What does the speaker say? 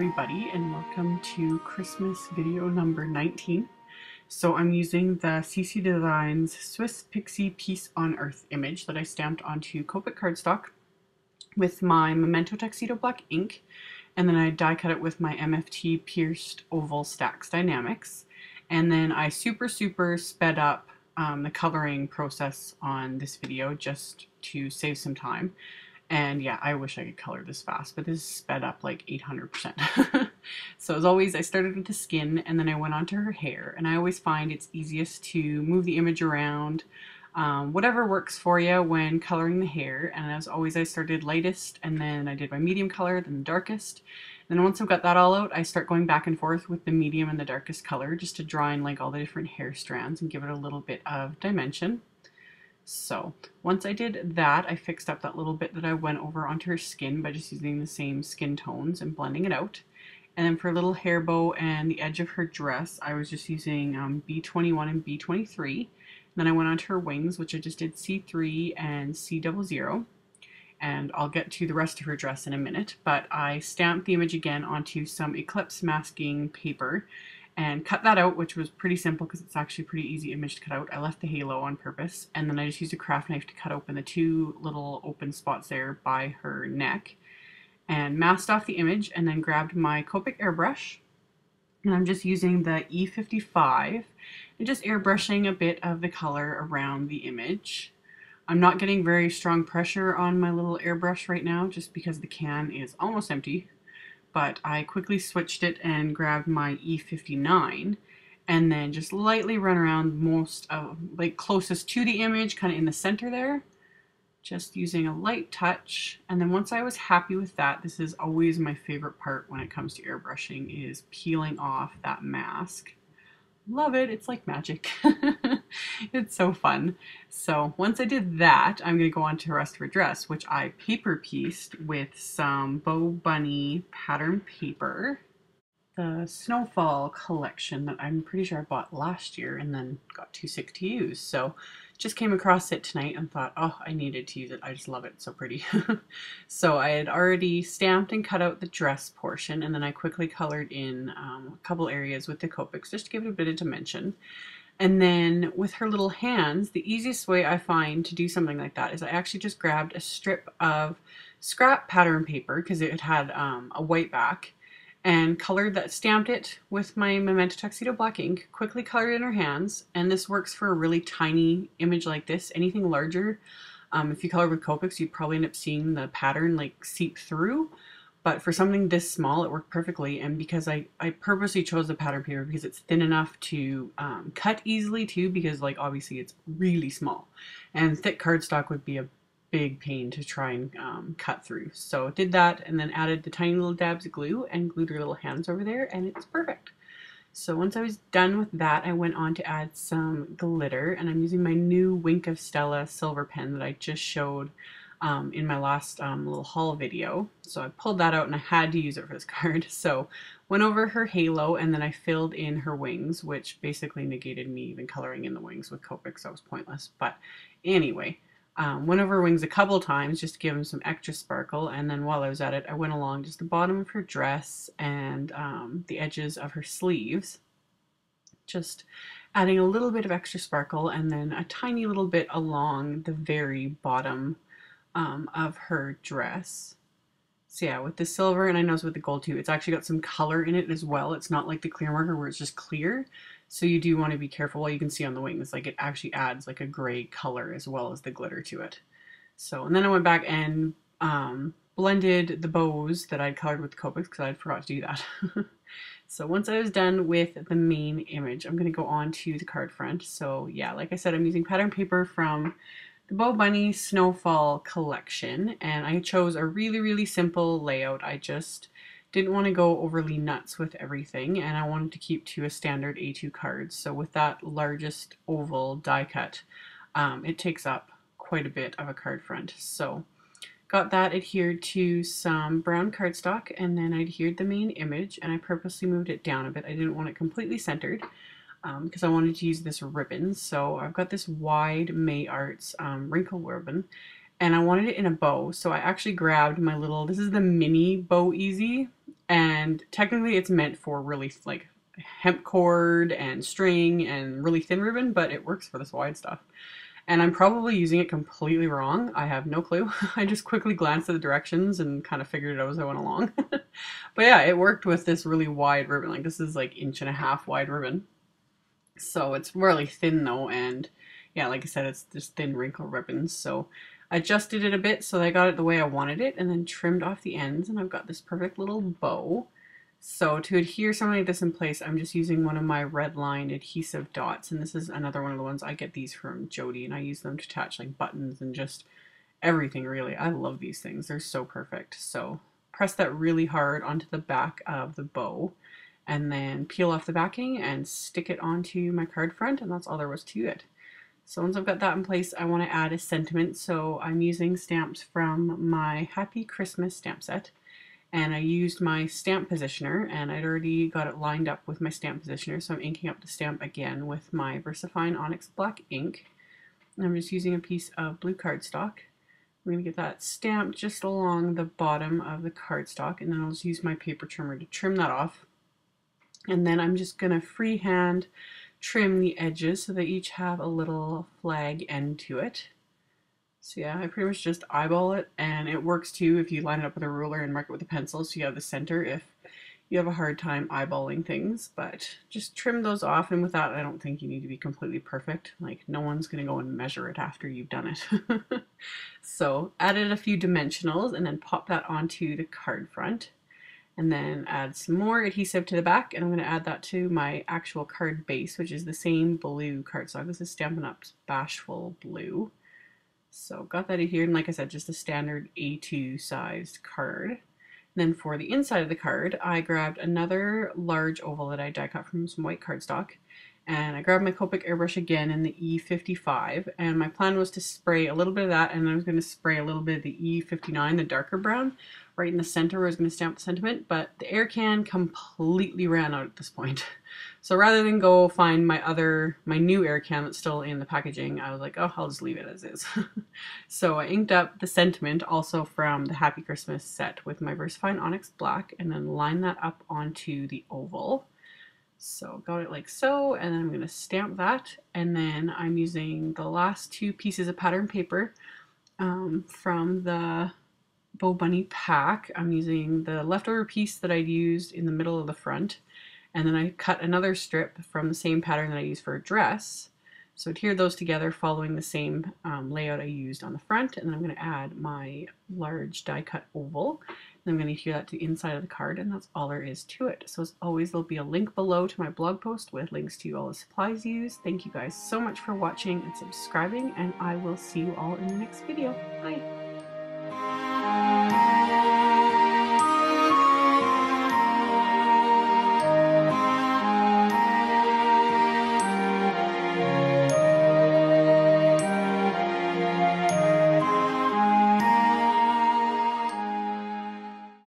everybody, and welcome to Christmas video number 19. So I'm using the CC Designs Swiss Pixie Peace on Earth image that I stamped onto Copic cardstock with my Memento Tuxedo Black ink, and then I die cut it with my MFT Pierced Oval Stacks Dynamics, and then I super sped up the coloring process on this video just to save some time. And yeah, I wish I could color this fast, but this is sped up like 800%. So as always, I started with the skin and then I went on to her hair, and I always find it's easiest to move the image around, whatever works for you when coloring the hair. And as always, I started lightest and then I did my medium color, then the darkest. And then once I've got that all out, I start going back and forth with the medium and the darkest color just to draw in like all the different hair strands and give it a little bit of dimension. So once I did that, I fixed up that little bit that I went over onto her skin by just using the same skin tones and blending it out. And then for a little hair bow and the edge of her dress, I was just using B21 and B23. And then I went onto her wings, which I just did C3 and C00. And I'll get to the rest of her dress in a minute, but I stamped the image again onto some Eclipse masking paper and cut that out, which was pretty simple because it's actually a pretty easy image to cut out. I left the halo on purpose, and then I just used a craft knife to cut open the two little open spots there by her neck, and masked off the image, and then grabbed my Copic airbrush, and I'm just using the E55 and just airbrushing a bit of the color around the image. I'm not getting very strong pressure on my little airbrush right now just because the can is almost empty. But I quickly switched it and grabbed my E59 and then just lightly run around most of, like closest to the image, kind of in the center there, just using a light touch. And then once I was happy with that, this is always my favorite part when it comes to airbrushing, is peeling off that mask. Love it, it's like magic. It's so fun. So once I did that, I'm going to go on to the rest of her dress, which I paper pieced with some Bow Bunny pattern paper. The Snowfall collection that I'm pretty sure I bought last year and then got too sick to use. So just came across it tonight and thought, oh, I needed to use it. I just love it. It's so pretty. So I had already stamped and cut out the dress portion, and then I quickly colored in a couple areas with the Copics just to give it a bit of dimension. And then with her little hands, the easiest way I find to do something like that is I actually just grabbed a strip of scrap pattern paper because it had a white back, and colored that, stamped it with my Memento Tuxedo Black ink, quickly colored in her hands. And this works for a really tiny image like this. Anything larger, if you color with Copics, you'd probably end up seeing the pattern like seep through. But for something this small, it worked perfectly. And because I purposely chose the pattern paper because it's thin enough to cut easily too, because like obviously it's really small. And thick cardstock would be a big pain to try and cut through. So did that and then added the tiny little dabs of glue and glued her little hands over there, and it's perfect. So once I was done with that, I went on to add some glitter, and I'm using my new Wink of Stella silver pen that I just showed in my last little haul video. So I pulled that out and I had to use it for this card. So went over her halo and then I filled in her wings, which basically negated me even coloring in the wings with Copic, so that was pointless. But anyway, went over her wings a couple times just to give them some extra sparkle, and then while I was at it, I went along just the bottom of her dress and the edges of her sleeves, just adding a little bit of extra sparkle, and then a tiny little bit along the very bottom of her dress. So yeah, with the silver, and I noticed with the gold too, it's actually got some color in it as well. It's not like the clear marker where it's just clear. So you do want to be careful. Well, you can see on the wings, like it actually adds like a gray color as well as the glitter to it. So, and then I went back and blended the bows that I'd colored with Copics because I'd forgot to do that. So once I was done with the main image, I'm going to go on to the card front. So yeah, like I said, I'm using pattern paper from the Bow Bunny Snowfall collection, and I chose a really simple layout. I just didn't want to go overly nuts with everything, and I wanted to keep to a standard A2 card. So with that largest oval die cut, it takes up quite a bit of a card front. So got that adhered to some brown cardstock, and then I adhered the main image, and I purposely moved it down a bit. I didn't want it completely centered because I wanted to use this ribbon. So I've got this wide AmyR's wrinkle ribbon, and I wanted it in a bow. So I actually grabbed my little, this is the mini Bow Easy And technically it's meant for really like hemp cord and string and really thin ribbon, but it works for this wide stuff. And I'm probably using it completely wrong. I have no clue. I just quickly glanced at the directions and kind of figured it out as I went along. But yeah, it worked with this really wide ribbon. Like this is like 1.5 inch wide ribbon. So it's really thin though, and yeah, like I said, it's just thin wrinkle ribbons. So I adjusted it a bit so that I got it the way I wanted it, and then trimmed off the ends, and I've got this perfect little bow. So to adhere something like this in place, I'm just using one of my red line adhesive dots, and this is another one of the ones I get these from Jody, and I use them to attach like buttons and just everything really. I love these things. They're so perfect. So press that really hard onto the back of the bow, and then peel off the backing and stick it onto my card front, and that's all there was to it. So once I've got that in place, I want to add a sentiment. So I'm using stamps from my Happy Christmas stamp set, and I used my stamp positioner, and I'd already got it lined up with my stamp positioner, so I'm inking up the stamp again with my VersaFine Onyx Black ink. And I'm just using a piece of blue cardstock. I'm going to get that stamped just along the bottom of the cardstock, and then I'll just use my paper trimmer to trim that off. And then I'm just going to freehand trim the edges so they each have a little flag end to it. So yeah, I pretty much just eyeball it, and it works too if you line it up with a ruler and mark it with a pencil so you have the center if you have a hard time eyeballing things. But just trim those off, and with that I don't think you need to be completely perfect. Like no one's going to go and measure it after you've done it. So added a few dimensionals and then pop that onto the card front. And then add some more adhesive to the back, and I'm going to add that to my actual card base, which is the same blue cardstock. This is Stampin' Up's Bashful Blue. So got that adhered, and like I said, just a standard A2 sized card. And then for the inside of the card, I grabbed another large oval that I die cut from some white cardstock, and I grabbed my Copic airbrush again in the E55, and my plan was to spray a little bit of that, and I was going to spray a little bit of the E59, the darker brown, right in the center where I was going to stamp the sentiment, but the air can completely ran out at this point. So rather than go find my new air can that's still in the packaging, I was like, oh, I'll just leave it as is. So I inked up the sentiment also from the Happy Christmas set with my VersaFine Onyx Black, and then line that up onto the oval. So got it like so, and then I'm going to stamp that, and then I'm using the last two pieces of pattern paper from the Bo Bunny pack. I'm using the leftover piece that I'd used in the middle of the front, and then I cut another strip from the same pattern that I used for a dress. So adhere those together following the same layout I used on the front, and then I'm going to add my large die cut oval. And I'm going to adhere that to the inside of the card, and that's all there is to it. So as always, there'll be a link below to my blog post with links to all the supplies used. Thank you guys so much for watching and subscribing, and I will see you all in the next video. Bye!